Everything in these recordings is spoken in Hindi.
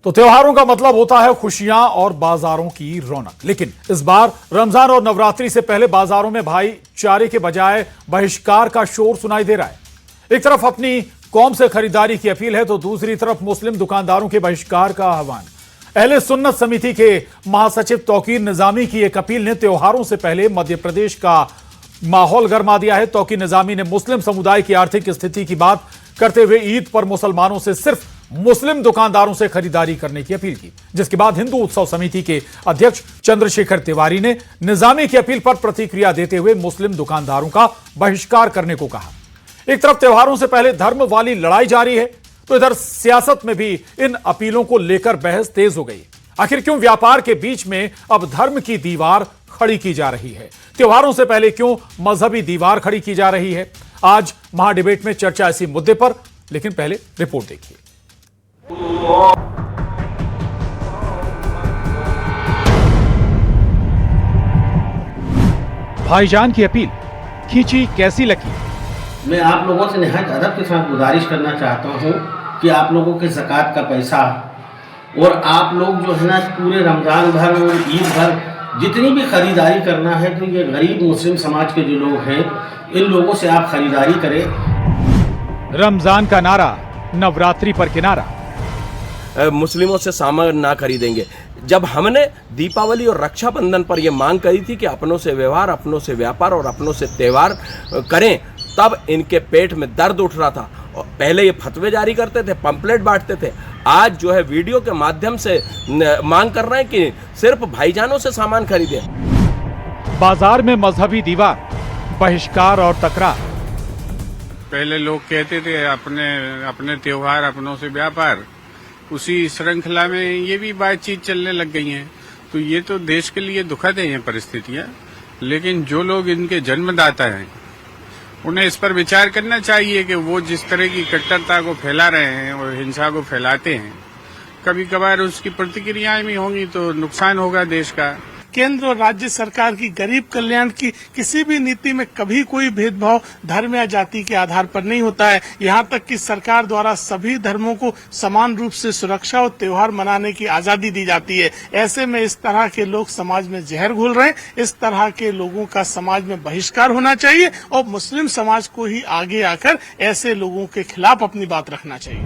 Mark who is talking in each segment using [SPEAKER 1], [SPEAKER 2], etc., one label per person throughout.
[SPEAKER 1] तो त्योहारों का मतलब होता है खुशियां और बाजारों की रौनक। लेकिन इस बार रमजान और नवरात्रि से पहले बाजारों में भाईचारे के बजाय बहिष्कार का शोर सुनाई दे रहा है। एक तरफ अपनी कौम से खरीदारी की अपील है तो दूसरी तरफ मुस्लिम दुकानदारों के बहिष्कार का आह्वान। अहले सुन्नत समिति के महासचिव तौकीर निजामी की एक अपील ने त्योहारों से पहले मध्य प्रदेश का माहौल गर्मा दिया है। तौकीर निजामी ने मुस्लिम समुदाय की आर्थिक स्थिति की बात करते हुए ईद पर मुसलमानों से सिर्फ मुस्लिम दुकानदारों से खरीदारी करने की अपील की, जिसके बाद हिंदू उत्सव समिति के अध्यक्ष चंद्रशेखर तिवारी ने निजामी की अपील पर प्रतिक्रिया देते हुए मुस्लिम दुकानदारों का बहिष्कार करने को कहा। एक तरफ त्योहारों से पहले धर्म वाली लड़ाई जारी है तो इधर सियासत में भी इन अपीलों को लेकर बहस तेज हो गई। आखिर क्यों व्यापार के बीच में अब धर्म की दीवार खड़ी की जा रही है? त्योहारों से पहले क्यों मजहबी दीवार खड़ी की जा रही है? आज महाडिबेट में चर्चा इसी मुद्दे पर, लेकिन पहले रिपोर्ट देखिए। भाईजान की अपील खींची कैसी लगी?
[SPEAKER 2] मैं आप लोगों से निहायत अदब के साथ गुजारिश करना चाहता हूं कि आप लोगों के ज़कात का पैसा और आप लोग जो है ना पूरे रमज़ान भर और ईद भर जितनी भी ख़रीदारी करना है तो ये गरीब मुस्लिम समाज के जो लोग हैं इन लोगों से आप ख़रीदारी करें।
[SPEAKER 1] रमज़ान का नारा, नवरात्रि पर किनारा।
[SPEAKER 3] मुस्लिमों से सामान ना खरीदेंगे। जब हमने दीपावली और रक्षाबंधन पर यह मांग करी थी कि अपनों से व्यवहार, अपनों से व्यापार और अपनों से त्यौहार करें, तब इनके पेट में दर्द उठ रहा था। पहले ये फतवे जारी करते थे, पंपलेट बांटते थे। आज जो है वीडियो के माध्यम से मांग कर रहे हैं कि सिर्फ भाईजानों से सामान खरीदें।
[SPEAKER 1] बाजार में मजहबी दीवार, बहिष्कार और तकरार।
[SPEAKER 4] पहले लोग कहते थे अपने त्योहार अपनों से व्यापार, उसी श्रृंखला में ये भी बातचीत चलने लग गई है। तो ये तो देश के लिए दुखद है ये परिस्थितियां। लेकिन जो लोग इनके जन्मदाता हैं उन्हें इस पर विचार करना चाहिए कि वो जिस तरह की कट्टरता को फैला रहे हैं और हिंसा को फैलाते हैं, कभी कभार उसकी प्रतिक्रियाएं भी होंगी तो नुकसान होगा देश का।
[SPEAKER 5] केंद्र और राज्य सरकार की गरीब कल्याण की किसी भी नीति में कभी कोई भेदभाव धर्म या जाति के आधार पर नहीं होता है। यहाँ तक कि सरकार द्वारा सभी धर्मों को समान रूप से सुरक्षा और त्योहार मनाने की आजादी दी जाती है। ऐसे में इस तरह के लोग समाज में जहर घोल रहे हैं। इस तरह के लोगों का समाज में बहिष्कार होना चाहिए और मुस्लिम समाज को ही आगे आकर ऐसे लोगों के खिलाफ अपनी बात रखना चाहिए।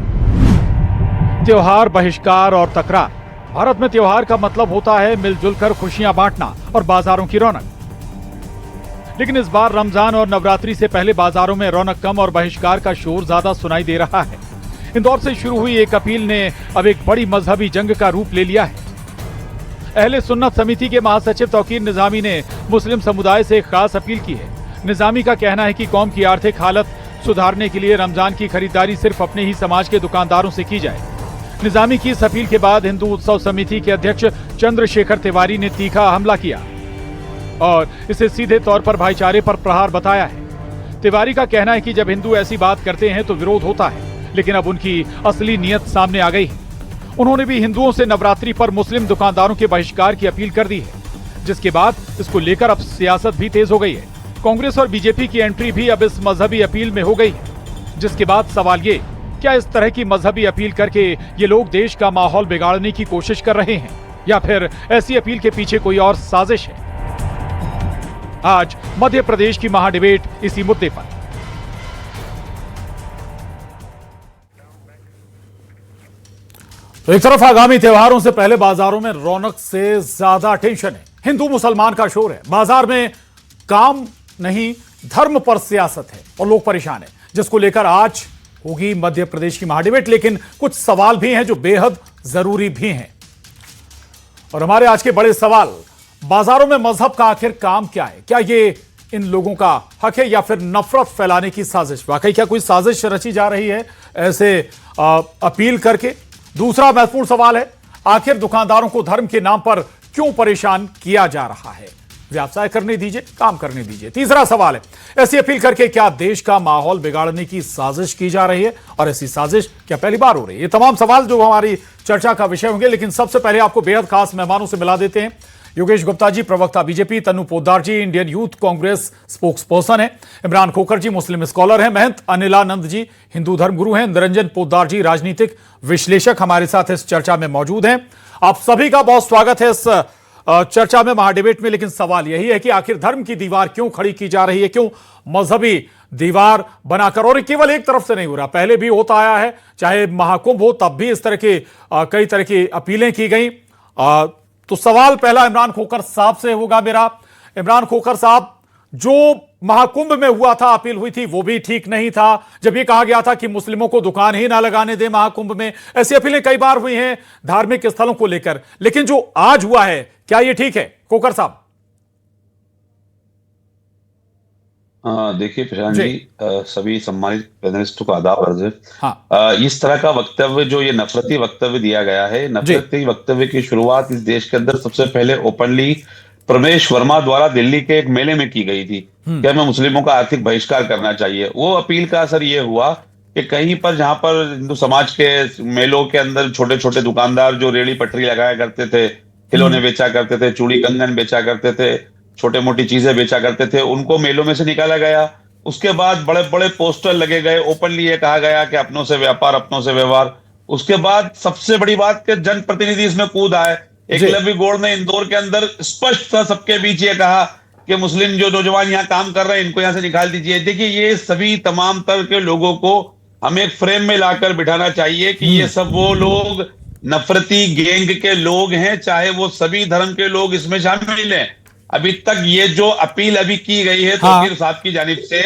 [SPEAKER 1] त्योहार, बहिष्कार और तकरार। भारत में त्योहार का मतलब होता है मिलजुल कर खुशियां बांटना और बाजारों की रौनक। लेकिन इस बार रमजान और नवरात्रि से पहले बाजारों में रौनक कम और बहिष्कार का शोर ज्यादा सुनाई दे रहा है। इंदौर से शुरू हुई एक अपील ने अब एक बड़ी मजहबी जंग का रूप ले लिया है। अहले सुन्नत समिति के महासचिव तौकीर निजामी ने मुस्लिम समुदाय से एक खास अपील की है। निजामी का कहना है कि कौम की आर्थिक हालत सुधारने के लिए रमजान की खरीदारी सिर्फ अपने ही समाज के दुकानदारों से की जाए। निजामी की इस अपील के बाद हिंदू उत्सव समिति के अध्यक्ष चंद्रशेखर तिवारी ने तीखा हमला किया और इसे सीधे तौर पर भाईचारे पर प्रहार बताया है। तिवारी का कहना है कि जब हिंदू ऐसी बात करते हैं तो विरोध होता है, लेकिन अब उनकी असली नीयत सामने आ गई है। उन्होंने भी हिंदुओं से नवरात्रि पर मुस्लिम दुकानदारों के बहिष्कार की अपील कर दी है, जिसके बाद इसको लेकर अब सियासत भी तेज हो गई है। कांग्रेस और बीजेपी की एंट्री भी अब इस मजहबी अपील में हो गई है, जिसके बाद सवाल ये, क्या इस तरह की मजहबी अपील करके ये लोग देश का माहौल बिगाड़ने की कोशिश कर रहे हैं या फिर ऐसी अपील के पीछे कोई और साजिश है? आज मध्य प्रदेश की महाडिबेट इसी मुद्दे पर। तो एक तरफ आगामी त्योहारों से पहले बाजारों में रौनक से ज्यादा टेंशन है। हिंदू मुसलमान का शोर है। बाजार में काम नहीं, धर्म पर सियासत है और लोग परेशान हैं, जिसको लेकर आज होगी मध्य प्रदेश की महाडिबेट। लेकिन कुछ सवाल भी हैं जो बेहद जरूरी भी हैं। और हमारे आज के बड़े सवाल, बाजारों में मजहब का आखिर काम क्या है? क्या ये इन लोगों का हक है या फिर नफरत फैलाने की साजिश? वाकई क्या कोई साजिश रची जा रही है ऐसे अपील करके? दूसरा महत्वपूर्ण सवाल है, आखिर दुकानदारों को धर्म के नाम पर क्यों परेशान किया जा रहा है? व्यवसाय करने दीजिए, काम करने दीजिए। तीसरा सवाल है, ऐसी अपील करके क्या देश का माहौल बिगाड़ने की साजिश की जा रही है और ऐसी साजिश क्या पहली बार हो रही है? ये तमाम सवाल जो हमारी चर्चा का विषय होंगे। लेकिन सबसे पहले आपको बेहद खास मेहमानों से मिला देते हैं। योगेश गुप्ता जी प्रवक्ता BJP, Tannu Poddar ji Indian youth Congress spokes person है, इमरान खोखर जी मुस्लिम स्कॉलर हैं, महंत अनिलानंद जी हिंदू धर्मगुरु हैं, निरंजन पोद्दार जी राजनीतिक विश्लेषक हमारे साथ इस चर्चा में मौजूद हैं। आप सभी का बहुत स्वागत है इस चर्चा में, महाडिबेट में। लेकिन सवाल यही है कि आखिर धर्म की दीवार क्यों खड़ी की जा रही है, क्यों मजहबी दीवार बनाकर, और केवल एक तरफ से नहीं हो रहा, पहले भी होता आया है, चाहे महाकुंभ हो तब भी इस तरह की कई तरह की अपीलें की गई। तो सवाल पहला इमरान खोखर साहब से होगा मेरा। इमरान खोखर साहब, जो महाकुंभ में हुआ था, अपील हुई थी, वो भी ठीक नहीं था। जब ये कहा गया था कि मुस्लिमों को दुकान ही ना लगाने दे महाकुंभ में, ऐसी अपीलें कई बार हुई हैं धार्मिक स्थलों को लेकर। लेकिन जो आज हुआ है, क्या ये ठीक है खोखर साहब?
[SPEAKER 6] देखिए प्रशांत जी, सभी सम्मानित पैनलिस्टों का आदाब अर्ज है।
[SPEAKER 1] हाँ।
[SPEAKER 6] इस तरह का वक्तव्य, जो ये नफरती वक्तव्य दिया गया है, नफरती वक्तव्य की शुरुआत इस देश के अंदर सबसे पहले ओपनली प्रमेश वर्मा द्वारा दिल्ली के एक मेले में की गई थी कि हमें मुस्लिमों का आर्थिक बहिष्कार करना चाहिए। वो अपील का असर ये हुआ कि कहीं पर, जहां पर हिंदू समाज के मेलों के अंदर छोटे छोटे दुकानदार जो रेड़ी पटरी लगाया करते थे, खिलौने बेचा करते थे, चूड़ी कंगन बेचा करते थे, छोटे मोटी चीजें बेचा करते थे, उनको मेलों में से निकाला गया। उसके बाद बड़े बड़े पोस्टर लगे गए, ओपनली ये कहा गया कि अपनों से व्यापार, अपनों से व्यवहार। उसके बाद सबसे बड़ी बात कि जनप्रतिनिधि इसमें कूद आए। एकलव्य गौड़ ने इंदौर के अंदर स्पष्ट था सबके बीच ये कहा कि मुस्लिम जो नौजवान यहाँ काम कर रहे हैं, इनको यहाँ से निकाल दीजिए। देखिए, ये सभी तमाम तरह के लोगों को हमें एक फ्रेम में लाकर बिठाना चाहिए कि ये सब वो लोग नफरती गैंग के लोग हैं, चाहे वो सभी धर्म के लोग इसमें शामिल हैं। अभी तक ये जो अपील अभी की गई है तौकीर साहब की जानिब से,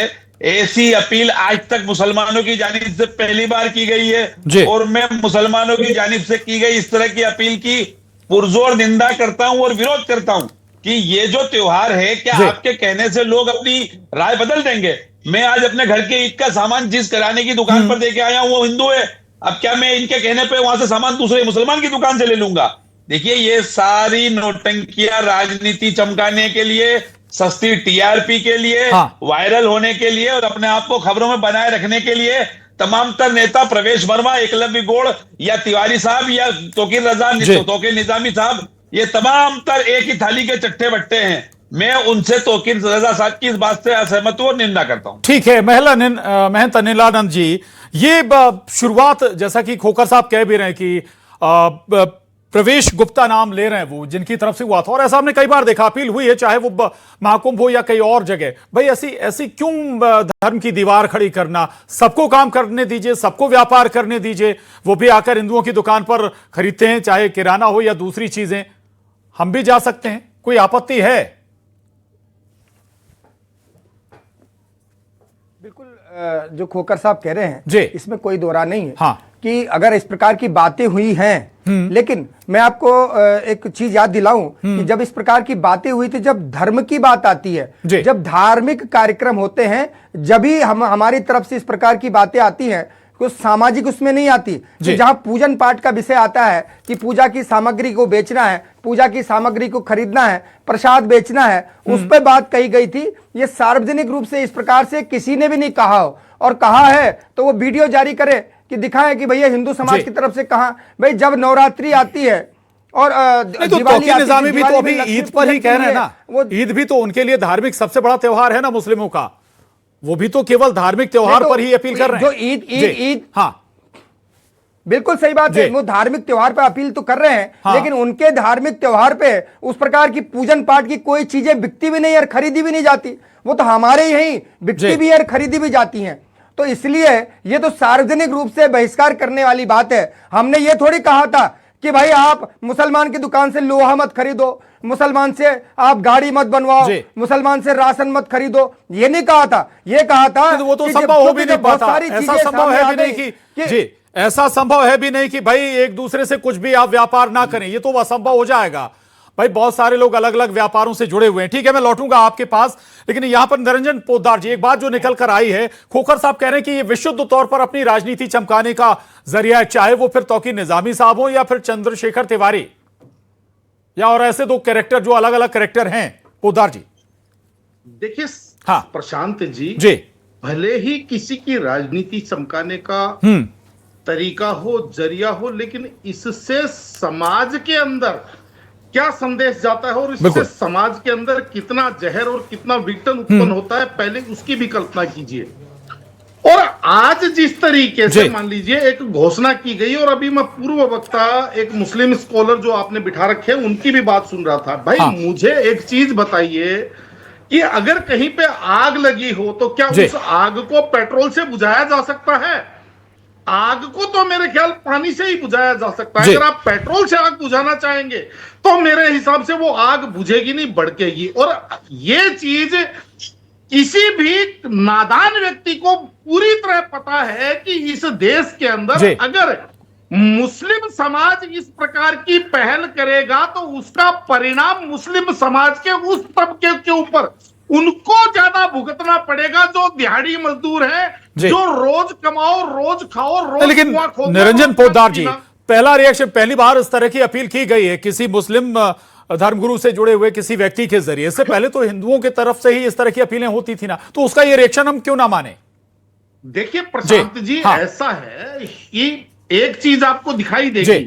[SPEAKER 6] ऐसी अपील आज तक मुसलमानों की जानिब से पहली बार की गई है। और मैं मुसलमानों की जानिब से की गई इस तरह की अपील की पुरजोर निंदा करता हूं और विरोध करता हूं कि ये जो त्योहार है, क्या आपके कहने से लोग अपनी राय बदल देंगे? मैं आज अपने घर के ईद का सामान जिस किराने की दुकान पर देके आया हूं वो हिंदू है, अब क्या मैं इनके कहने पे वहां से सामान दूसरे मुसलमान की दुकान से ले लूंगा? देखिए, ये सारी नौटंकियां राजनीति चमकाने के लिए, सस्ती टीआरपी के लिए, वायरल होने के लिए और अपने आप को खबरों में बनाए रखने के लिए तमाम तर नेता प्रवेश वर्मा, एकलव्य गौड़ या तिवारी साहब या तोकीर निजामी साहब, ये तमाम तर एक ही थाली के चट्टे बट्टे हैं। मैं उनसे तोकीर रजा साहब की इस बात से असहमत हूं और निंदा करता हूं।
[SPEAKER 1] ठीक है, महंत अनिलानंद जी, ये शुरुआत जैसा कि खोखर साहब कह भी रहे हैं कि प्रवेश गुप्ता नाम ले रहे हैं वो, जिनकी तरफ से हुआ था, और ऐसा हमने कई बार देखा, अपील हुई है, चाहे वो महाकुंभ हो या कई और जगह। भाई ऐसी क्यों धर्म की दीवार खड़ी करना? सबको काम करने दीजिए, सबको व्यापार करने दीजिए, वो भी आकर हिंदुओं की दुकान पर खरीदते हैं, चाहे किराना हो या दूसरी चीजें, हम भी जा सकते हैं, कोई आपत्ति है?
[SPEAKER 7] बिल्कुल, जो खोखर साहब कह रहे हैं इसमें कोई दो राय नहीं है।
[SPEAKER 1] हाँ।
[SPEAKER 7] कि अगर इस प्रकार की बातें हुई हैं, लेकिन मैं आपको एक चीज याद दिलाऊं कि जब इस प्रकार की बातें हुई थी, जब धर्म की बात आती है, जब धार्मिक कार्यक्रम होते हैं, जब ही हमारी तरफ से इस प्रकार की बातें आती हैं, कुछ सामाजिक उसमें नहीं आती। कि जहां पूजन पाठ का विषय आता है कि पूजा की सामग्री को बेचना है, पूजा की सामग्री को खरीदना है, प्रसाद बेचना है, उस पर बात कही गई थी। ये सार्वजनिक रूप से इस प्रकार से किसी ने भी नहीं कहा हो, और कहा है तो वो वीडियो जारी करे कि दिखाएं कि भैया हिंदू समाज की तरफ से कहा। भाई, जब नवरात्रि आती है और
[SPEAKER 1] तोकीर निजामी भी तो अभी ईद पर ही कह रहे हैं ना, वो ईद भी तो उनके लिए धार्मिक सबसे बड़ा त्योहार है ना मुस्लिमों का, वो भी तो केवल धार्मिक त्योहार पर ही अपील कर रहे हैं।
[SPEAKER 7] जो ईद हाँ, बिल्कुल सही बात है, वो धार्मिक त्योहार पर अपील तो कर रहे हैं। हाँ। लेकिन उनके धार्मिक त्योहार पे उस प्रकार की पूजन पाठ की कोई चीजें बिकती भी नहीं और खरीदी भी नहीं जाती, वो तो हमारे यहीं बिकती भी है और खरीदी भी जाती हैं। तो इसलिए ये तो सार्वजनिक रूप से बहिष्कार करने वाली बात है। हमने ये थोड़ी कहा था कि भाई आप मुसलमान की दुकान से लोहा मत खरीदो, मुसलमान से आप गाड़ी मत बनवाओ, मुसलमान से राशन मत खरीदो, ये नहीं कहा था। ये कहा था
[SPEAKER 1] वो तो संभव हो भी नहीं पाता, ऐसा संभव है भी नहीं कि जी, ऐसा संभव है भी नहीं कि भाई एक दूसरे से कुछ भी आप व्यापार ना करें, ये तो असंभव हो जाएगा। भाई बहुत सारे लोग अलग अलग व्यापारों से जुड़े हुए हैं। ठीक है, मैं लौटूंगा आपके पास, लेकिन यहां पर निरंजन पोद्दार जी, एक बात जो निकल कर आई है, खोखर साहब कह रहे हैं कि ये विशुद्ध तौर पर अपनी राजनीति चमकाने का जरिया है, चाहे वो फिर तौकीर निजामी साहब हो या फिर चंद्रशेखर तिवारी या और ऐसे दो कैरेक्टर जो अलग अलग कैरेक्टर हैं। पोद्दार जी
[SPEAKER 8] देखिए,
[SPEAKER 1] हाँ
[SPEAKER 8] प्रशांत जी,
[SPEAKER 9] भले ही किसी की राजनीति चमकाने का तरीका हो, जरिया हो, लेकिन इससे समाज के अंदर क्या संदेश जाता है और इससे समाज के अंदर कितना जहर और कितना विघटन उत्पन्न होता है, पहले उसकी भी कल्पना कीजिए। और आज जिस तरीके से मान लीजिए एक घोषणा की गई, और अभी मैं पूर्व वक्ता एक मुस्लिम स्कॉलर जो आपने बिठा रखे उनकी भी बात सुन रहा था। भाई मुझे एक चीज बताइए कि अगर कहीं पे आग लगी हो तो क्या उस आग को पेट्रोल से बुझाया जा सकता है? आग को तो मेरे ख्याल पानी से ही बुझाया जा सकता है। अगर आप पेट्रोल से आग बुझाना चाहेंगे तो मेरे हिसाब से वो आग बुझेगी नहीं, भड़केगी। और ये चीज किसी भी नादान व्यक्ति को पूरी तरह पता है कि इस देश के अंदर अगर मुस्लिम समाज इस प्रकार की पहल करेगा तो उसका परिणाम मुस्लिम समाज के उस तबके के ऊपर उनको ज्यादा भुगतना पड़ेगा जो दिहाड़ी मजदूर है, जो रोज कमाओ रोज खाओ रोज।
[SPEAKER 1] लेकिन निरंजन पोद्दार जी, पहला रिएक्शन, पहली बार इस तरह की अपील की गई है किसी मुस्लिम धर्मगुरु से जुड़े हुए किसी व्यक्ति के जरिए। इससे पहले तो हिंदुओं की तरफ से ही इस तरह की अपीलें होती थी ना, तो उसका ये रिएक्शन हम क्यों ना माने?
[SPEAKER 9] देखिए प्रशांत जी, ऐसा है कि एक चीज आपको दिखाई देगी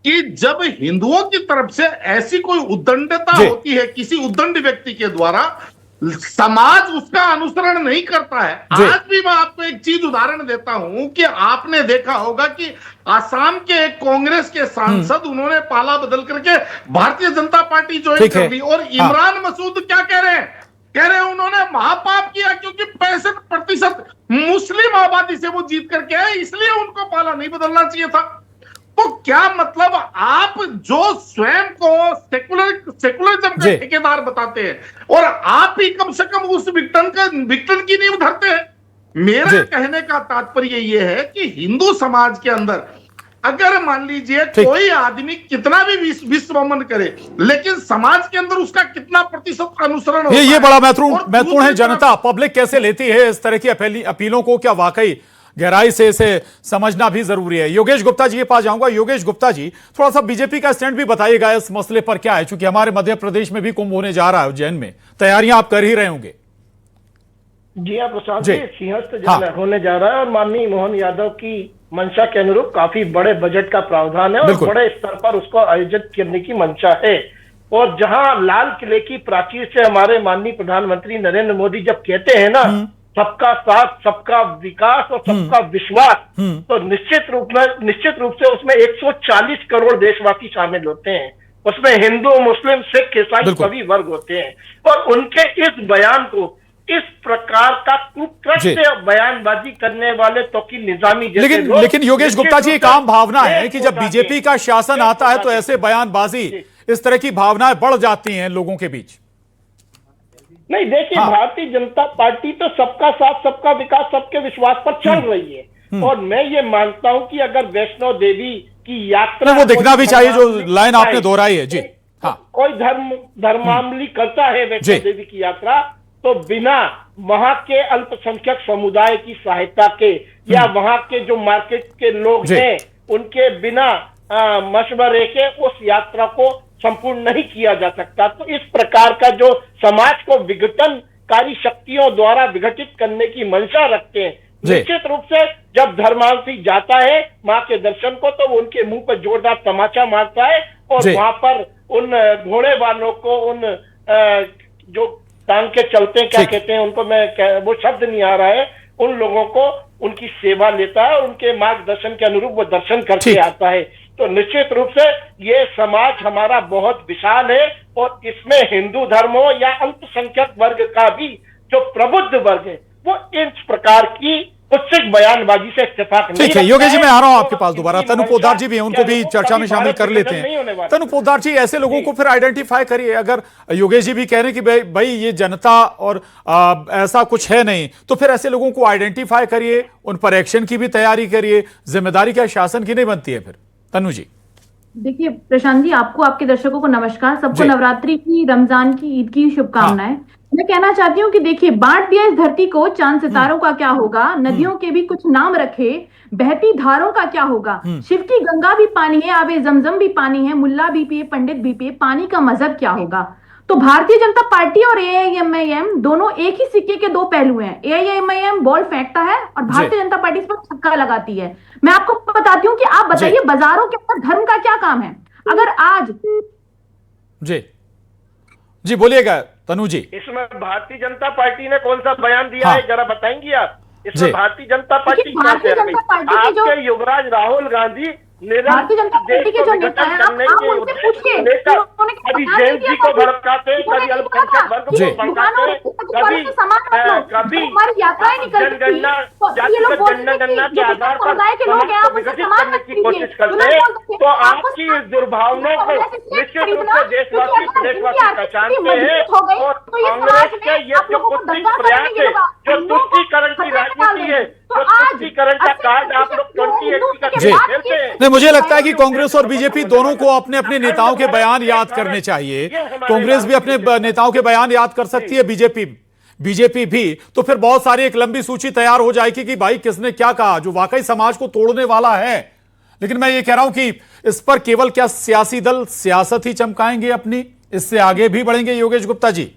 [SPEAKER 9] कि जब हिंदुओं की तरफ से ऐसी कोई उद्दंडता होती है किसी उद्दंड व्यक्ति के द्वारा, समाज उसका अनुसरण नहीं करता है। आज भी मैं आपको एक चीज उदाहरण देता हूं कि आपने देखा होगा कि आसाम के कांग्रेस के सांसद उन्होंने पाला बदल करके भारतीय जनता पार्टी ज्वाइन कर ली, और इमरान मसूद क्या कह रहे हैं? कह रहे हैं उन्होंने महापाप किया क्योंकि 65% मुस्लिम आबादी से वो जीत करके आए, इसलिए उनको पाला नहीं बदलना चाहिए था। तो क्या मतलब, आप जो स्वयं को सेकुलरिज्म का ठेकेदार बताते हैं और आप ही कम से कम उस विघटन की नींव धरते हैं। मेरा कहने का तात्पर्य यह है कि हिंदू समाज के अंदर अगर मान लीजिए कोई आदमी कितना भी विश्वमन करे, लेकिन समाज के अंदर उसका कितना प्रतिशत अनुसरण होता है,
[SPEAKER 1] ये बड़ा महत्वपूर्ण है। जनता, पब्लिक कैसे लेती है इस तरह की अपीलों को? क्या वाकई गहराई से इसे समझना भी जरूरी है। योगेश गुप्ता जी के पास जाऊंगा। योगेश गुप्ता जी, थोड़ा सा बीजेपी का स्टैंड भी बताइएगा इस मसले पर क्या है, क्योंकि हमारे मध्य प्रदेश में भी कुंभ होने जा रहा है उज्जैन में, तैयारियां आप कर ही रहे होंगे।
[SPEAKER 10] जी हाँ प्रशांत जी, सिंहस्थ होने जा रहा है और माननीय मोहन यादव की मंशा के अनुरूप काफी बड़े बजट का प्रावधान है और बड़े स्तर पर उसको आयोजित करने की मंशा है। और जहां लाल किले की प्राचीर से हमारे माननीय प्रधानमंत्री नरेंद्र मोदी जब कहते हैं ना सबका साथ, सबका विकास और सबका विश्वास, तो निश्चित रूप से उसमें 140 करोड़ देशवासी शामिल होते हैं। उसमें हिंदू, मुस्लिम, सिख, ईसाई सभी वर्ग होते हैं। और उनके इस बयान को, इस प्रकार का कुकृत्य बयानबाजी करने वाले तो की निजामी,
[SPEAKER 1] लेकिन योगेश गुप्ता जी, एक आम भावना है कि जब बीजेपी का शासन आता है तो ऐसे बयानबाजी, इस तरह की भावनाएं बढ़ जाती हैं लोगों के बीच।
[SPEAKER 10] नहीं देखिए, भारतीय जनता पार्टी तो सबका साथ, सबका विकास, सबके विश्वास पर चल रही है। और मैं ये मानता हूं कि अगर वैष्णो देवी की यात्रा,
[SPEAKER 1] वो दिखना भी चाहिए जो लाइन आपने दोहराई है। जी हाँ,
[SPEAKER 10] कोई धर्मावली करता है वैष्णो देवी की यात्रा, तो बिना वहां के अल्पसंख्यक समुदाय की सहायता के या वहां के जो मार्केट के लोग हैं उनके बिना मशवरे के उस यात्रा को संपूर्ण नहीं किया जा सकता। तो इस प्रकार का जो समाज को विघटनकारी शक्तियों द्वारा विघटित करने की मंशा रखते हैं, निश्चित रूप से जब धर्मांशी जाता है मां के दर्शन को, तो उनके मुंह पर जोरदार तमाचा मारता है और वहां पर उन घोड़े वालों को, उन जो टांग के चलते हैं, क्या कहते हैं उनको, वो शब्द नहीं आ रहा है, उन लोगों को उनकी सेवा लेता है और उनके मार्गदर्शन के अनुरूप वो दर्शन करके आता है। तो निश्चित रूप से ये समाज हमारा बहुत विशाल है और इसमें हिंदू धर्म हो या अल्पसंख्यक वर्ग का भी जो प्रबुद्ध वर्ग है वो इस प्रकार की कुत्सित बयानबाजी से इत्तेफाक नहीं।
[SPEAKER 1] ठीक है योगेश जी, मैं आ रहा हूं आपके पास दोबारा। तनु पोद्दार जी भी हैं, उनको भी चर्चा में शामिल कर लेते हैं। तनु पोद्दार जी, ऐसे लोगों को फिर आइडेंटिफाई करिए। अगर योगेश जी भी कह रहे हैं कि भाई ये जनता और ऐसा कुछ है नहीं, तो फिर ऐसे लोगों को आइडेंटिफाई करिए, उन पर एक्शन की भी तैयारी करिए। जिम्मेदारी क्या शासन की नहीं बनती है फिर? तनु जी।
[SPEAKER 11] देखिए प्रशांत जी, आपको, आपके दर्शकों को नमस्कार। सबको नवरात्रि की, रमजान की, ईद की शुभकामनाएं। मैं कहना चाहती हूँ कि देखिए, बांट दिया इस धरती को, चांद सितारों का क्या होगा, नदियों के भी कुछ नाम रखे, बहती धारों का क्या होगा। शिव की गंगा भी पानी है, आबे जमजम भी पानी है, मुल्ला भी पिए, पंडित भी पिए, पानी का मजहब क्या होगा। तो भारतीय जनता पार्टी और एआईएमआईएम दोनों एक ही सिक्के के दो पहलू हैं। एआईएमआईएम बॉल फेंकता है और भारतीय जनता पार्टी इस पर छक्का लगाती है। मैं आपको बताती हूँ कि आप बताइए, बाजारों के अंदर धर्म का क्या काम है? अगर आज
[SPEAKER 1] जी बोलिएगा तनु जी।
[SPEAKER 10] इसमें भारतीय जनता पार्टी ने कौन सा बयान दिया है, जरा बताएंगे आप? इसमें भारतीय जनता पार्टी आपके युवराज राहुल गांधी
[SPEAKER 11] भारतीय जनता पार्टी के जो नेता हैं, आप उनसे पूछिए,
[SPEAKER 10] कभी जैन जी को भड़काते, कभी अल्पसंख्यक वर्ग को भड़काते, कभी
[SPEAKER 11] हमारी यात्राएं निकल
[SPEAKER 10] जनगणना जनगणना के आधार पर समाज को विकसित करने की कोशिश करते हैं। तो आपकी इस दुर्भावना को निश्चित रूप से देशवासी पहचानते हैं। और कांग्रेस के ये जो कुत्सित प्रयास है, जो तुष्टीकरण की राजनीति है, जो तुष्टीकरण का कार्ड आप लोग 2080 का खेलते हैं।
[SPEAKER 1] मुझे लगता है कि कांग्रेस और बीजेपी दोनों को अपने अपने नेताओं के बयान याद करने चाहिए। कांग्रेस भी अपने नेताओं के बयान याद कर सकती है, बीजेपी भी। तो फिर बहुत सारी एक लंबी सूची तैयार हो जाएगी कि भाई किसने क्या कहा, जो वाकई समाज को तोड़ने वाला है। लेकिन मैं ये कह रहा हूं कि इस पर केवल क्या सियासी दल सियासत ही चमकाएंगे अपनी, इससे आगे भी बढ़ेंगे योगेश गुप्ता जी?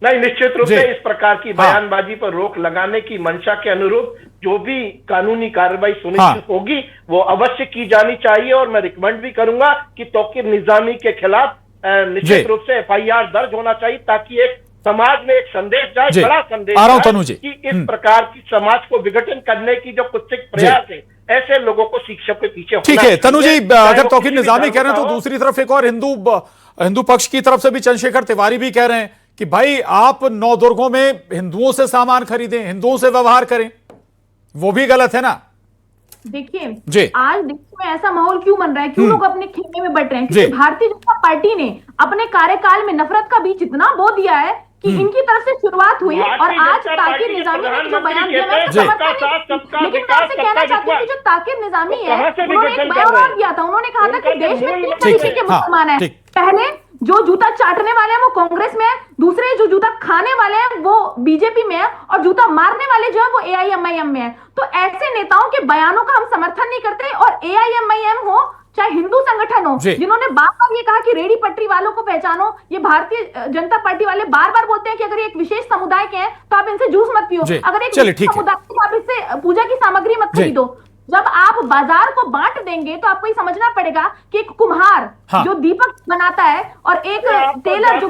[SPEAKER 10] नहीं, निश्चित रूप से इस प्रकार की बयानबाजी पर रोक लगाने की मंशा के अनुरूप जो भी कानूनी कार्रवाई सुनिश्चित होगी वो अवश्य की जानी चाहिए। और मैं रिकमेंड भी करूंगा कि तौकीर निजामी के खिलाफ निश्चित रूप से FIR दर्ज होना चाहिए, ताकि एक समाज में एक संदेश जाए, बड़ा संदेश जाए कि इस प्रकार की समाज को विघटन करने की जो कुत्सित प्रयास है, ऐसे लोगों को शिक्षा के पीछे।
[SPEAKER 1] ठीक है तनु जी, अगर तौकीर निजामी कह रहे हैं तो दूसरी तरफ एक और हिंदू पक्ष की तरफ से भी चंद्रशेखर तिवारी भी कह रहे हैं कि भाई आप नवदुर्गों में हिंदुओं से सामान खरीदें, हिंदुओं से व्यवहार करें, वो भी गलत है ना?
[SPEAKER 11] देखिए आज देश में ऐसा माहौल क्यों बन रहा है, क्यों लोग अपने खेमे में बट रहे हैं? क्योंकि भारतीय जनता पार्टी ने अपने कार्यकाल में नफरत का बीज इतना बो दिया है कि इनकी तरफ से शुरुआत हुई और आज ताकिर निजामी ने जो बयान दिया, मैं लेकिन मैं आपसे कहना चाहती हूँ कि जो ताकिर निजामी है उन्होंने एक बयान और दिया था। उन्होंने कहा था कि देश में 3 तरीके के मुसलमान हैं। पहले जो जूता चाटने वाले हैं वो कांग्रेस में है, दूसरे जो जूता खाने वाले हैं वो बीजेपी में है, और जूता मारने वाले जो है वो AIMIM में है। तो ऐसे नेताओं के बयानों का हम समर्थन नहीं करते। और AIMIM हो चाहे हिंदू संगठन हो, जिन्होंने बार बार ये कहा कि रेडी पटरी वालों को पहचानो, ये भारतीय जनता पार्टी वाले बार बार बोलते हैं कि अगर ये एक विशेष समुदाय के हैं तो आप इनसे जूस मत पियो, अगर एक समुदाय के आप इससे पूजा की सामग्री मत खरीदो। जब आप बाजार को बांट देंगे तो आपको ये समझना पड़ेगा कि एक कुम्हार जो दीपक बनाता है और एक टेलर जो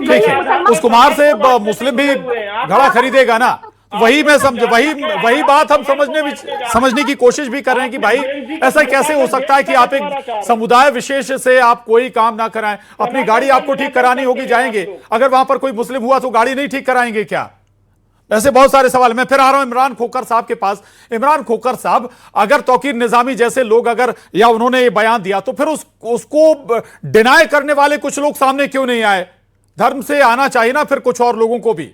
[SPEAKER 1] उस कुम्हार से मुस्लिम भी घड़ा खरीदेगा ना, वही मैं समझ वही बात हम समझने की कोशिश भी कर रहे हैं कि भाई ऐसा कैसे हो सकता है कि आप एक समुदाय विशेष से आप कोई काम ना कराएं। अपनी गाड़ी आपको ठीक करानी होगी, जाएंगे, अगर वहां पर कोई मुस्लिम हुआ तो गाड़ी नहीं ठीक कराएंगे क्या? ऐसे बहुत सारे सवाल। मैं फिर आ रहा हूं इमरान खोखर साहब के पास। इमरान खोखर साहब, अगर तौकीर निजामी जैसे लोग अगर या उन्होंने ये बयान दिया तो फिर उसको डिनाई करने वाले कुछ लोग सामने क्यों नहीं आए? धर्म से आना चाहिए ना फिर कुछ और लोगों को भी।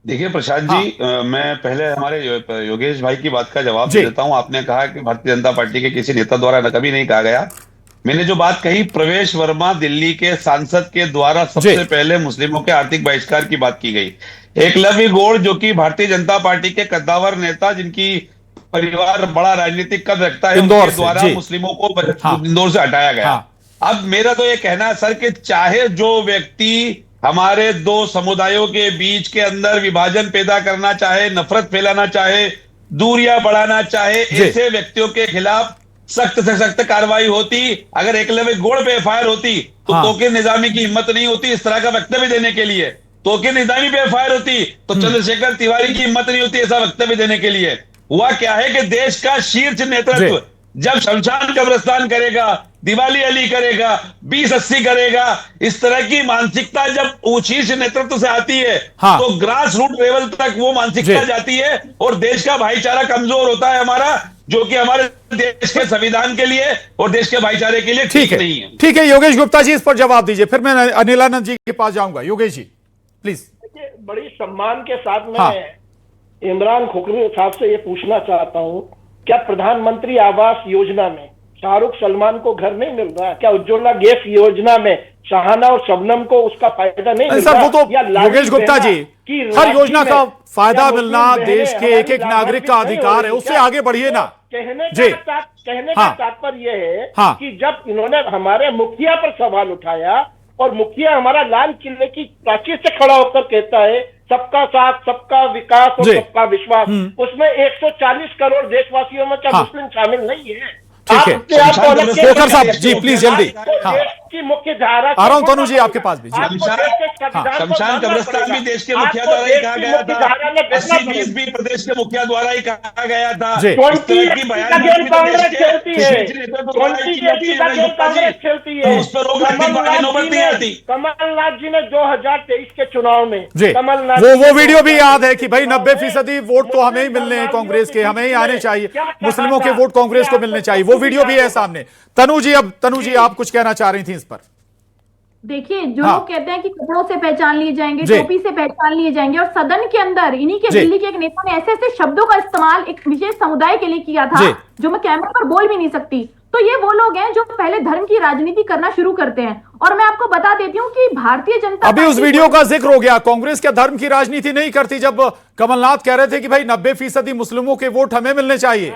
[SPEAKER 6] देखिए प्रशांत जी, मैं पहले हमारे योगेश भाई की बात का जवाब देता हूं। आपने कहा कि भारतीय जनता पार्टी के किसी नेता द्वारा कभी नहीं कहा गया। मैंने जो बात कही, प्रवेश वर्मा दिल्ली के सांसद के द्वारा सबसे पहले मुस्लिमों के आर्थिक बहिष्कार की बात की गई। एकलव्य गौड़ जो कि भारतीय जनता पार्टी के कद्दावर नेता, जिनकी परिवार बड़ा राजनीतिक कद रखता है, उनके द्वारा मुस्लिमों को इंदौर से हटाया गया। अब मेरा तो ये कहना है सर कि चाहे जो व्यक्ति हमारे दो समुदायों के बीच के अंदर विभाजन पैदा करना चाहे, नफरत फैलाना चाहे, दूरियां बढ़ाना चाहे, ऐसे व्यक्तियों के खिलाफ सख्त से सख्त कार्रवाई होती। अगर एकलव्य गौड़ पे FIR होती तो तौकीर निजामी की हिम्मत नहीं होती इस तरह का वक्तव्य देने के लिए। तौकीर निजामी पे FIR होती तो चंद्रशेखर तिवारी की हिम्मत नहीं होती ऐसा वक्तव्य देने के लिए। हुआ क्या है कि देश का शीर्ष नेतृत्व जब शमशान कब्रिस्तान करेगा, दिवाली अली करेगा, 2080 करेगा, इस तरह की मानसिकता जब शीर्ष नेतृत्व से आती है तो ग्रास रूट लेवल तक वो मानसिकता जाती है और देश का भाईचारा कमजोर होता है हमारा, जो कि हमारे देश के संविधान के लिए और देश के भाईचारे के लिए ठीक नहीं है।
[SPEAKER 1] ठीक है योगेश गुप्ता जी, इस पर जवाब दीजिए, फिर मैं अनिलानंद जी के पास जाऊंगा। योगेश जी प्लीज।
[SPEAKER 10] बड़ी सम्मान के साथ मैं इमरान खोखर साहब से ये पूछना चाहता हूं, क्या प्रधानमंत्री आवास योजना में शाहरुख सलमान को घर नहीं मिल रहा है? क्या उज्ज्वला गैस योजना में शाहाना और शबनम को उसका फायदा नहीं मिल रहा?
[SPEAKER 1] वो तो योगेश गुप्ता जी, हर योजना का फायदा मिलना देश के एक एक नागरिक का अधिकार है, उससे आगे बढ़िए ना।
[SPEAKER 10] कहने का तात्पर्य है कि जब इन्होंने हमारे मुखिया पर सवाल उठाया और मुखिया हमारा लाल किले की प्राचीर से खड़ा होकर कहता है सबका साथ, सबका विकास और सबका विश्वास, उसमें 140 करोड़ देशवासियों में क्या मुस्लिम शामिल नहीं है?
[SPEAKER 1] ठीक है खोखर साहब जी प्लीज जल्दी। हाँ
[SPEAKER 10] की मुख्य धारा
[SPEAKER 1] आ रहा हूं तनु जी आपके पास भी जी।
[SPEAKER 6] शमशान कब्रिस्तान भी देश के मुखिया द्वारा ही कहा गया था, 80-20 भी प्रदेश के मुखिया द्वारा ही कहा गया था। उस पर रोक नौबत नहीं आती।
[SPEAKER 10] कमलनाथ जी ने 2023 के चुनाव में
[SPEAKER 1] जी वो वीडियो भी याद है कि भाई 90% वोट तो हमें ही मिलने हैं, कांग्रेस के हमें ही आने चाहिए, मुस्लिमों के वोट कांग्रेस को मिलने चाहिए, वो वीडियो भी है सामने। तनु जी आप कुछ कहना चाह रही थी इस पर?
[SPEAKER 11] देखिए जो लोग कहते हैं कि कपड़ों से पहचान लिए जाएंगे, टोपी से पहचान लिए जाएंगे, और सदन के अंदर इन्हीं के दिल्ली के एक नेता ने ऐसे ऐसे शब्दों का इस्तेमाल एक विशेष समुदाय के लिए किया था जो मैं कैमरे पर बोल भी नहीं सकती। तो ये वो लोग हैं जो पहले धर्म की राजनीति करना शुरू करते हैं। और मैं आपको बता देती हूँ कि भारतीय जनता
[SPEAKER 1] अभी उस वीडियो का जिक्र हो गया, कांग्रेस क्या धर्म की राजनीति नहीं करती जब कमलनाथ कह रहे थे कि भाई 90% मुस्लिमों के वोट हमें मिलने चाहिए।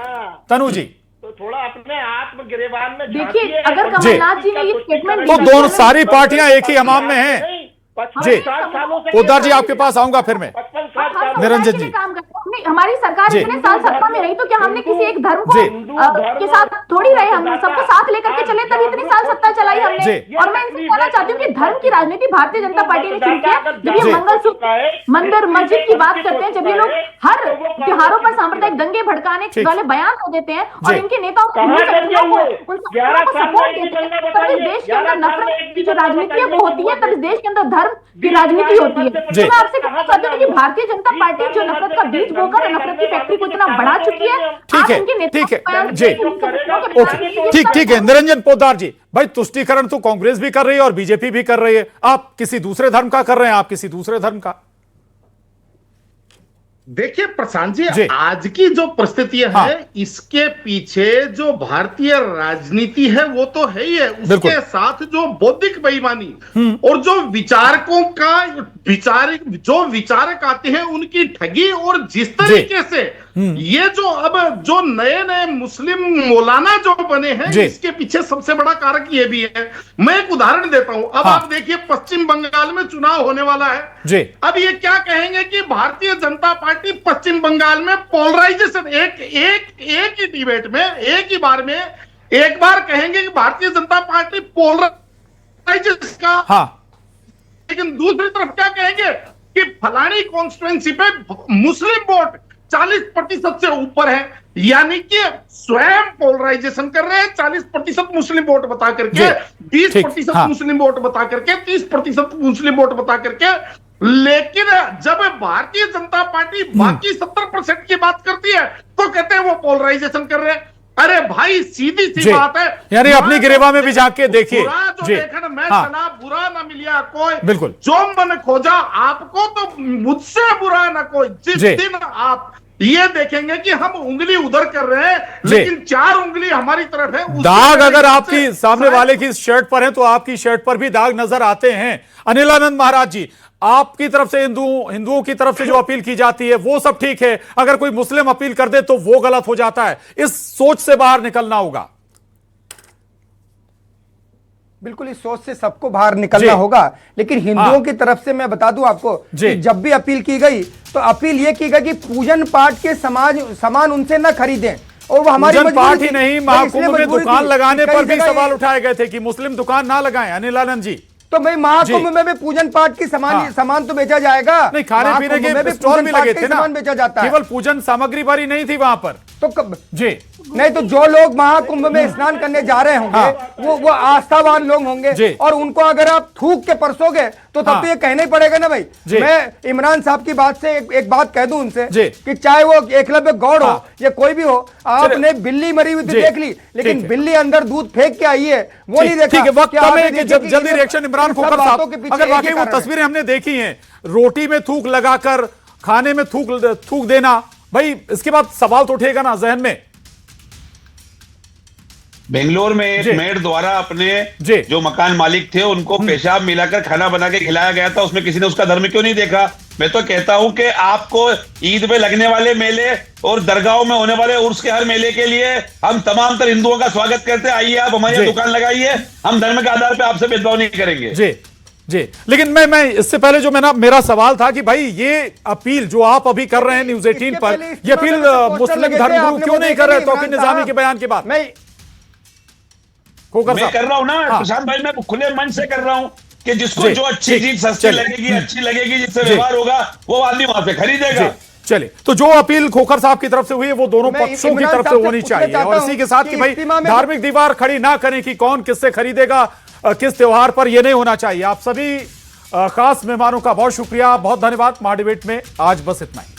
[SPEAKER 1] तनु जी
[SPEAKER 10] तो थोड़ा अपने आत्मगिरेबान में
[SPEAKER 11] देखिए, अगर कमलनाथ जी ने ये स्टेटमेंट
[SPEAKER 1] तो दोनों सारी पार्टियां एक ही हमाम में हैं जी। पोद्दार जी आपके पास आऊंगा फिर मैं। निरंजन जी
[SPEAKER 11] काम करते हैं, हमारी सरकार इतने साल सत्ता में रही तो क्या हमने किसी एक धर्म को के साथ थोड़ी रहे, हम सबको साथ लेकर के चले तभी इतनी साल सत्ता चलाई हमने। और मैं इनसे कहना चाहती हूँ कि धर्म की राजनीति भारतीय जनता पार्टी ने शुरू किया। जब ये मंगलसूत्र, मंदिर, मस्जिद की बात करते हैं, जब ये लोग हर त्योहारों पर सांप्रदायिक दंगे भड़काने वाले बयान हो देते हैं और इनके नेताओं सपोर्ट देते हैं, तब इस देश के अंदर नफरत की जो राजनीति है वो होती है, तब इस देश के अंदर धर्म की राजनीति होती है। तो मैं आपसे कहना चाहती हूँ कि भारतीय जनता पार्टी जो नफरत का बीज बोकर नफरत की फैक्ट्री को इतना बढ़ा चुकी है।
[SPEAKER 1] ठीक है जी, ओके ठीक है। निरंजन पोद्दार जी, भाई तुष्टीकरण तो कांग्रेस भी कर रही है और बीजेपी भी कर रही है, आप किसी दूसरे धर्म का कर रहे हैं, आप किसी दूसरे धर्म का।
[SPEAKER 9] देखिए प्रशांत जी, आज की जो परिस्थितियां है इसके पीछे जो भारतीय राजनीति है वो तो है ही है, उसके साथ जो बौद्धिक बेईमानी और जो विचारकों का जो विचारक आते हैं उनकी ठगी, और जिस तरीके से ये जो नए मुस्लिम मौलाना जो बने हैं इसके पीछे सबसे बड़ा कारक ये भी है। मैं एक उदाहरण देता हूं। अब आप देखिए पश्चिम बंगाल में चुनाव होने वाला है। अब ये क्या कहेंगे कि भारतीय जनता पार्टी पश्चिम बंगाल में पोलराइजेशन, एक ही डिबेट में एक ही बार में एक बार कहेंगे कि भारतीय जनता पार्टी पोलराइजेशन का, लेकिन दूसरी तरफ क्या कहेंगे कि फलानी कॉन्स्टिट्यूएंसी पे मुस्लिम वोट 40% से ऊपर है, यानी कि स्वयं पोलराइजेशन कर रहे हैं। 40% मुस्लिम वोट बता करके, 20% मुस्लिम वोट बता करके, 30% मुस्लिम वोट बता करके। लेकिन जब भारतीय जनता पार्टी बाकी 70% की बात करती है तो कहते हैं वो पोलराइजेशन कर रहे हैं। अरे भाई सीधी सी बात है,
[SPEAKER 1] यानी अपनी गिरेबा में भी जाके देखिए।
[SPEAKER 9] मैं चला बुरा ना मिलिया कोई, बिल्कुल जो मन खोजा आपको तो मुझसे बुरा ना कोई। जिस दिन आप ये देखेंगे कि हम उंगली उधर कर रहे हैं लेकिन 4 उंगली हमारी तरफ है,
[SPEAKER 1] दाग अगर आपकी सामने वाले की शर्ट पर है तो आपकी शर्ट पर भी दाग नजर आते हैं। अनिलानंद महाराज जी, आपकी तरफ से हिंदुओं की तरफ से जो अपील की जाती है वो सब ठीक है, अगर कोई मुस्लिम अपील कर दे तो वो गलत हो जाता है, इस सोच से बाहर निकलना होगा।
[SPEAKER 7] बिल्कुल इस सोच से सबको बाहर निकलना होगा। लेकिन हिंदुओं की तरफ से मैं बता दूं आपको कि जब भी अपील की गई तो अपील यह की गई कि पूजन पाठ के सामान उनसे न खरीदें, और वो हमारी
[SPEAKER 1] पाठ ही नहीं, महाकुंभ में दुकान लगाने पर भी सवाल उठाए गए थे कि मुस्लिम दुकान ना लगाएं। अनिलानंद जी,
[SPEAKER 7] तो भाई महाकुंभ में भी पूजन पाठ की सामान तो बेचा जाएगा,
[SPEAKER 1] नहीं खाने पीने के स्टॉल भी लगे थे ना,
[SPEAKER 7] सामान बेचा जाता है,
[SPEAKER 1] केवल पूजन सामग्री भरी नहीं थी वहां पर।
[SPEAKER 7] तो नहीं तो जो लोग महाकुंभ में स्नान करने जा रहे होंगे वो आस्थावान लोग होंगे, और उनको अगर आप थूक के परसोगे तो तब तो ये कहना ही पड़ेगा ना भाई। मैं इमरान साहब की बात से एक बात कह दूं उनसे कि चाहे वो एकलव्य गौड़ हो या कोई भी हो, आपने बिल्ली मरी हुई तो देख ली, लेकिन बिल्ली अंदर दूध फेंक के आई है वो नहीं देखा।
[SPEAKER 1] जल्दी रिएक्शन इमरान खोखर साहब, अगर वाकई वो तस्वीरें हमने देखी हैं, रोटी में थूक लगाकर खाने में थूक देना, भाई इसके बाद सवाल तो उठेगा ना जहन में।
[SPEAKER 6] बेंगलोर में एक मेड द्वारा अपने जो मकान मालिक थे उनको पेशाब मिलाकर खाना बना के खिलाया गया था, उसमें किसी ने उसका धर्म क्यों नहीं देखा? मैं तो कहता हूं कि आपको ईद में लगने वाले मेले और दरगाहों में होने वाले उर्स के हर मेले के लिए हम तमाम तर हिंदुओं का स्वागत करते हैं। आइए आप हमारी यहाँ दुकान लगाइए, हम धर्म के आधार पर आपसे भेदभाव नहीं करेंगे।
[SPEAKER 1] जी, लेकिन मैं इससे पहले जो मेरा सवाल था कि भाई ये अपील जो आप अभी कर रहे हैं न्यूज़ 18 पर, ये अपील मुस्लिम धर्मगुरु क्यों नहीं कर रहे तौकीर निजामी के बयान के बाद? खोखर
[SPEAKER 6] मैं
[SPEAKER 1] साहब
[SPEAKER 6] कर रहा हूं ना
[SPEAKER 1] हाँ।
[SPEAKER 6] प्रशांत भाई, मैं खुले मन से कर रहा हूं कि जिसको
[SPEAKER 1] जी,
[SPEAKER 6] जो अच्छी
[SPEAKER 1] ठीक,
[SPEAKER 6] चीज सस्ती
[SPEAKER 1] चलिए।
[SPEAKER 6] लगेगी, अच्छी लगेगी, जिससे
[SPEAKER 1] जी।
[SPEAKER 6] व्यवहार होगा, वो आदमी वहां पे खरीदेगा।
[SPEAKER 1] चलिए, तो जो अपील खोखर साहब की तरफ से हुई है वो दोनों
[SPEAKER 7] मैं
[SPEAKER 1] पक्षों की
[SPEAKER 7] इमरान
[SPEAKER 1] तरफ से
[SPEAKER 7] साहब से
[SPEAKER 1] होनी
[SPEAKER 7] पूछना
[SPEAKER 1] चाहिए,
[SPEAKER 7] चाहता
[SPEAKER 1] और
[SPEAKER 7] हूं
[SPEAKER 1] इसी के साथ
[SPEAKER 7] कि
[SPEAKER 1] कि भाई
[SPEAKER 7] इज्तिमा में
[SPEAKER 1] धार्मिक दीवार खड़ी ना करें कि कौन किससे खरीदेगा किस त्योहार पर, यह नहीं होना चाहिए। आप सभी खास मेहमानों का बहुत शुक्रिया, बहुत धन्यवाद। महाडिबेट में आज बस इतना ही।